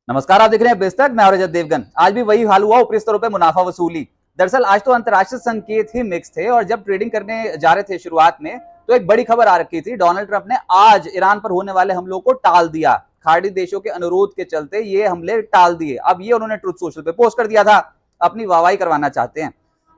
नमस्कार, आप देख रहे हैं बेस्तक। मैं और रजत देवगन। आज भी वही हाल हुआ, ऊपरी स्तरों पे मुनाफा वसूली। दरअसल आज तो अंतरराष्ट्रीय संकेत ही मिक्स थे और जब ट्रेडिंग करने जा रहे थे शुरुआत में तो एक बड़ी खबर आ रखी थी। डोनाल्ड ट्रंप ने आज ईरान पर होने वाले हमलों को टाल दिया। खाड़ी देशों के अनुरोध के चलते ये हमले टाल दिए। अब ये उन्होंने ट्रुथ सोशल पे पोस्ट कर दिया था, अपनी वाहवाही करवाना चाहते हैं।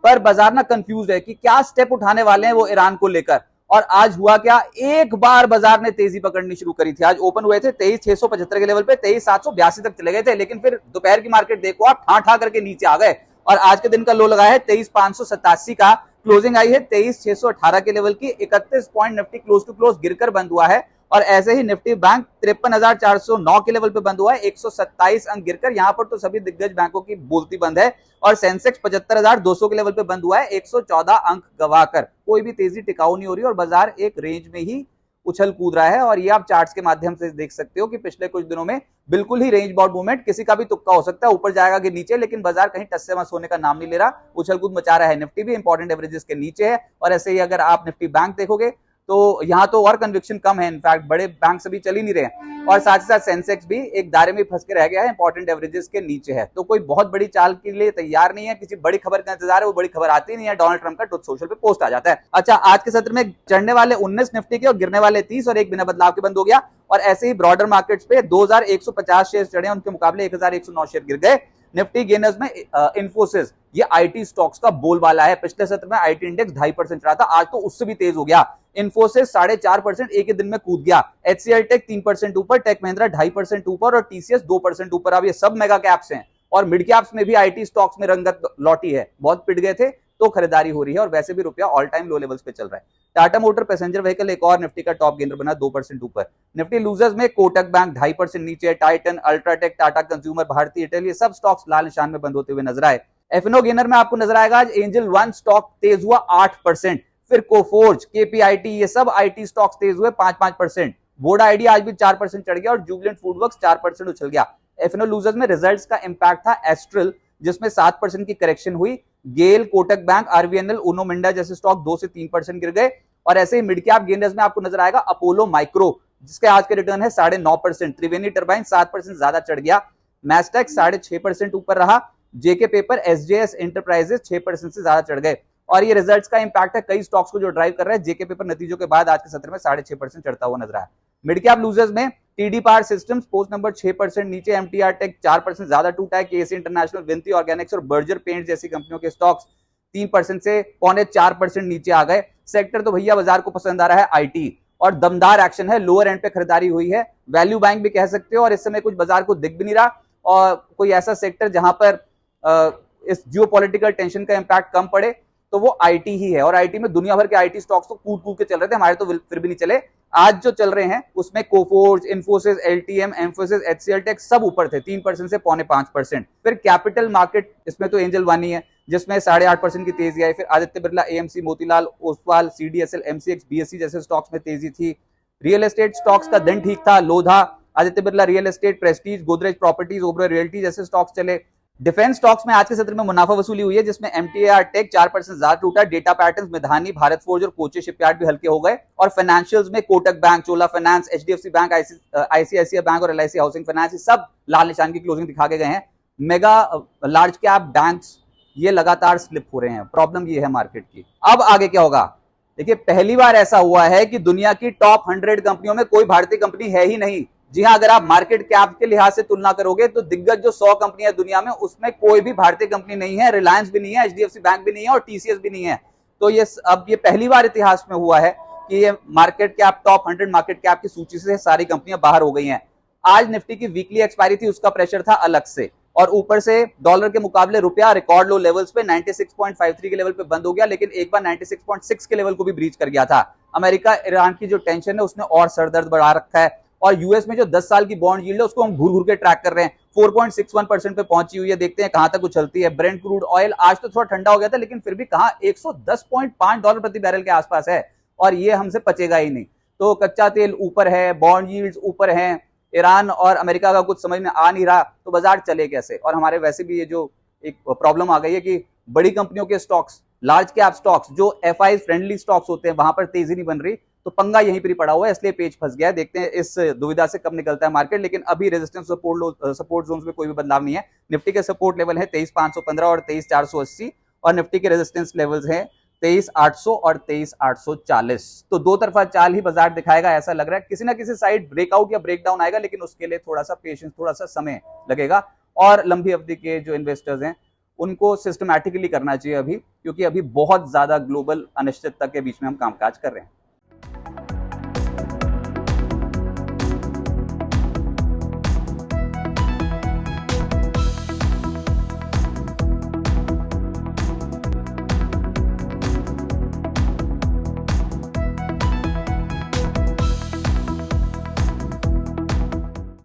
पर बाजार ना कंफ्यूज है कि क्या स्टेप उठाने वाले हैं वो ईरान को लेकर। और आज हुआ क्या, एक बार बाजार ने तेजी पकड़नी शुरू करी थी। आज ओपन हुए थे 23,675 के लेवल पे, 23,782 तक चले गए थे, लेकिन फिर दोपहर की मार्केट देखो आप, ठा ठा करके नीचे आ गए और आज के दिन का लो लगा है 23,587 का। क्लोजिंग आई है 23,618 के लेवल की। 31 point Nifty close to close गिरकर बंद हुआ है और ऐसे ही निफ्टी बैंक 53,409 के लेवल पे बंद हुआ है, 127 अंक गिरकर। यहां पर तो सभी दिग्गज बैंकों की बोलती बंद है और सेंसेक्स 75,200 के लेवल पे बंद हुआ है, 114 अंक गवाकर। कोई भी तेजी टिकाऊ नहीं हो रही और बाजार एक रेंज में ही उछल कूद रहा है। और ये आप चार्ट्स के माध्यम से देख सकते हो कि पिछले कुछ दिनों में बिल्कुल ही रेंज बाउंड मूवमेंट, किसी का भी तुक्का हो सकता है, ऊपर जाएगा कि नीचे, लेकिन बाजार कहीं टस से मस होने का नाम नहीं ले रहा, उछल कूद मचा रहा है। निफ्टी भी इंपॉर्टेंट एवरेजेस के नीचे है और ऐसे ही अगर आप निफ्टी बैंक देखोगे तो यहां तो और कन्विक्शन कम है। इनफैक्ट बड़े बैंक अभी चल ही नहीं रहे और साथ ही साथ सेंसेक्स भी एक दायरे में फंस के रह गया है, इंपॉर्टेंट एवरेजेस के नीचे है। तो कोई बहुत बड़ी चाल के लिए तैयार नहीं है, किसी बड़ी खबर का इंतजार है, वो बड़ी खबर आती नहीं है। डोनाल्ड ट्रंप का ट्रुथ सोशल पे पोस्ट आ जाता है। अच्छा, आज के सत्र में चढ़ने वाले 19 निफ्टी के और गिरने वाले 30 और एक बिना बदलाव के बंद हो गया। और ऐसे ही ब्रॉडर मार्केट्स पे 2150 शेयर चढ़े, उनके मुकाबले 110109 शेयर गिर गए। निफ्टी गेनर्स में इन्फोसिस, ये आईटी स्टॉक्स का बोलबाला है। पिछले सत्र में आईटी इंडेक्स 2.5% चढ़ा था, आज तो उससे भी तेज हो गया। इन्फोसिस 4.5% एक ही दिन में कूद गया। एचसीएल टेक 3% ऊपर, टेक महिंद्रा 2.5% ऊपर और टीसीएस 2% ऊपर। अब ये सब मेगा कैप्स हैं और मिड कैप्स में भी आईटी स्टॉक्स में रंगत लौटी है। बहुत पिट गए थे तो खरीदारी हो रही है और वैसे भी रुपया ऑल टाइम लो लेवल्स पे चल रहा है। टाटा मोटर पैसेंजर व्हीकल एक और निफ्टी का टॉप गेनर बना, 2% ऊपर। निफ्टी लूजर्स में कोटक बैंक 2.5% नीचे, टाइटन, अल्ट्राटेक, टाटा कंज्यूमर, भारतीय एयरटेल, ये सब स्टॉक्स लाल निशान में बंद होते हुए नजर आए। एफएनओ गेनर में आपको नजर आएगा आज एंजल वन स्टॉक तेज हुआ 8%, फिर कोफोर्ज, केपीआईटी, ये सब आईटी स्टॉक्स तेज हुए 5-5%। वोडा आईडिया आज भी 4% चढ़ गया और जुबिलेंट फूडवर्क्स 4% उछल गया। एफएनओ लूजर्स में रिजल्ट्स का इंपैक्ट था एस्ट्रल, जिसमें 7% की करेक्शन हुई। गेल, कोटक बैंक, आरवीएनएल, उनो मिंडा जैसे स्टॉक 2 से 3% गिर गए। और ऐसे ही मिड कैप गेनर्स में आपको नजर आएगा अपोलो माइक्रो, जिसके आज के रिटर्न है 9.5%। त्रिवेणी टर्बाइन 7% ज्यादा चढ़ गया। मैस्टेक 6.5% ऊपर रहा। जेके पेपर, एसजेएस एंटरप्राइजेस 6% से ज्यादा चढ़ गए। और ये रिजल्ट्स का इंपैक्ट है कई स्टॉक्स को जो ड्राइव कर रहा है। जेके पेपर नतीजों के बाद आज के सत्र में 6.5% चढ़ता हुआ नजर आया। मिड कैप लूजर्स में TD power systems post number 6% नीचे, एमटीआर टेक 4% ज्यादा टूटा है। केसी इंटरनेशनल, विंती ऑर्गेनिक्स और बर्जर पेंट जैसी कंपनियों के स्टॉक्स 3% से 3.25% नीचे आ गए। सेक्टर तो भैया बाजार को पसंद आ रहा है आईटी और दमदार एक्शन है, लोअर एंड पे खरीदारी हुई है। वैल्यू बैंक भी कह सकते हो और इस समय कुछ बाजार को दिख भी नहीं रहा और कोई ऐसा सेक्टर जहां पर इस जियोपॉलिटिकल टेंशन का इंपैक्ट कम पड़े तो वो आईटी ही है। और आईटी में दुनिया भर के आईटी स्टॉक्स तो कूद कूद के चल रहे थे, हमारे तो फिर भी नहीं चले। आज जो चल रहे हैं उसमें Coforge, Infosys, LTM, Mphasis, HCL Tech सब ऊपर थे, 3% से 4.5%। फिर कैपिटल मार्केट, इसमें तो एंजल वन ही है जिसमें 8.5% की तेजी आई। फिर Aditya Birla, AMC, Motilal Oswal, CDSL, MCX, BSc जैसे स्टॉक्स में तेजी थी। रियल एस्टेट स्टॉक्स का दिन ठीक था, Lodha, Aditya Birla real estate, Prestige, Godrej properties, Oberoi realty जैसे स्टॉक्स चले। डिफेंस स्टॉक्स में आज के सत्र में मुनाफा वसूली हुई है, जिसमें एमटीआर टेक 4% ज्यादा टूटा। Data patterns, Midhani, Bharat forge और कोचे शिपयार्ड भी हल्के हो गए। और फाइनेंशियल्स में Kotak bank, Chola finance, HDFC bank, ICICI bank और एलआईसी हाउसिंग फाइनेंस सब लाल निशान की क्लोजिंग दिखा के गए हैं। मेगा लार्ज कैप बैंक्स ये लगातार स्लिप हो रहे हैं, प्रॉब्लम ये है मार्केट की। अब आगे क्या होगा, देखिए पहली बार ऐसा हुआ है कि दुनिया की टॉप 100 कंपनियों में कोई भारतीय कंपनी है ही नहीं। जी हां, अगर आप मार्केट कैप के लिहाज से तुलना करोगे तो दिग्गज जो 100 कंपनियां दुनिया में, उसमें कोई भी भारतीय कंपनी नहीं है। रिलायंस भी नहीं है, एचडीएफसी बैंक भी नहीं है और टीसीएस भी नहीं है। तो ये अब ये पहली बार इतिहास में हुआ है कि ये market cap, top 100 market cap की सूची से सारी कंपनियां बाहर हो गई हैं। आज निफ्टी की वीकली एक्सपायरी थी, उसका प्रेशर था अलग से। और ऊपर से डॉलर के मुकाबले रुपया रिकॉर्ड लो लेवल्स पे 96.53 के लेवल पे बंद हो गया, लेकिन एक बार 96.6 के लेवल को भी ब्रीच कर गया था। अमेरिका ईरान की जो टेंशन है उसने और सरदर्द बढ़ा रखा है। और यूएस में जो 10 साल की बॉन्ड यील्ड है उसको हम घूर घूर के ट्रैक कर रहे हैं, 4.61% पे पहुंची हुई है। देखते हैं कहां तक उछलती है। ब्रेंट क्रूड ऑयल आज तो थोड़ा ठंडा हो गया था, लेकिन फिर भी कहां $110.5 प्रति बैरल के आसपास है और ये हमसे पचेगा ही नहीं। तो कच्चा तेल ऊपर है, बॉन्ड यील्ड्स ऊपर हैं, ईरान और अमेरिका का कुछ समझ में आ नहीं रहा, तो बाजार चले कैसे। और हमारे वैसे भी ये जो एक प्रॉब्लम आ गई है कि बड़ी कंपनियों के स्टॉक्स, लार्ज कैप स्टॉक्स जो एफआई फ्रेंडली स्टॉक्स होते हैं, वहां पर तेजी नहीं बन रही। तो पंगा यहीं पर ही पड़ा हुआ है, इसलिए पेज फंस गया है। देखते हैं इस दुविधा से कब निकलता है मार्केट, लेकिन अभी रेजिस्टेंस सपोर्ट जोन में कोई भी बदलाव नहीं है। निफ्टी के सपोर्ट लेवल है 23,515 और 23,480, और निफ्टी के रेजिस्टेंस लेवल्स हैं 23,800 और 23,840। तो दो तरफा चाल ही बाजार दिखाएगा, ऐसा लग रहा है। किसी ना किसी साइड ब्रेकआउट या ब्रेकडाउन आएगा, लेकिन उसके लिए थोड़ा सा पेशेंस, थोड़ा सा समय लगेगा। और लंबी अवधि के जो इन्वेस्टर्स हैं उनको सिस्टमैटिकली करना चाहिए अभी, क्योंकि अभी बहुत ज्यादा ग्लोबल अनिश्चितता के बीच में हम कामकाज कर रहे हैं।